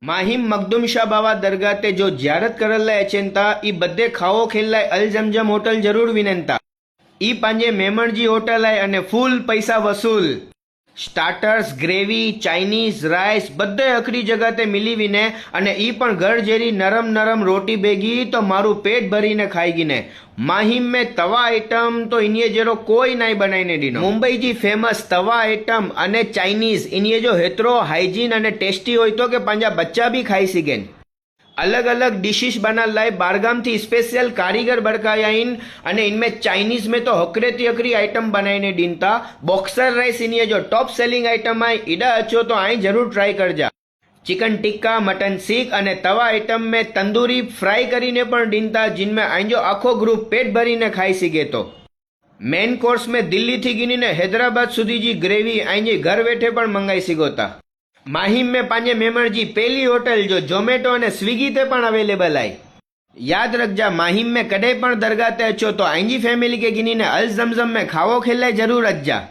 माहिम मखदूम शाह बाबा दरगाह ते जो जियारत करल अचेंता ई बदे खाओ खेल अल जमजम होटल जरूर विनंता। ई पांजे मेमण जी होटल है अने फूल पैसा वसूल। स्टार्टर्स ग्रेवी चाइनीज राइस बधे अखड़ी जगह ते मिली विने अने ई पण घर जेरी नरम नरम रोटी भेगी तो मारू पेट भरीने खाई गीने। माहिम में तवा आइटम तो इनिये जेरो कोई नाई बनाईने दीनो। मुंबई जी फेमस तवा आइटम अने चाइनीज इनिये जो हेतरो हाइजीन अने टेस्टी होय तो के पांजा बच्चा भी खाई सकेन। अलग अलग डिशेस बनाल लाए बारगाम थी स्पेशल कारीगर बड़कायाइन अने इनमें चाइनीज में तो हकरेती हकरी आइटम बनाईने दीनता। बॉक्सर राइस इनिये जो टॉप सेलिंग आइटम है इडा अचो तो आई जरूर try Karja. Chicken tikka mutton सीख अने तवा आइटम में तंदूरी फ्राई करीने पण दीनता जिनमें आइजो आखो ग्रुप पेट भरीने खाई सके। तो मेन कोर्स में दिल्ली थी गिनीने हैदराबाद सुधी जी ग्रेवी आइजे घर बैठे पण मंगाई सकोता। माहिम में पांजे मेमण जी पहली होटल जो जोमेटो अने स्विगी ते पण अवेलेबल आई। याद रखजा माहिम में कदे पण दरगाह ते अचो तो आंजी फैमिली के गिनीने अल जमजम में खावो खेलाय जरूर अचजा।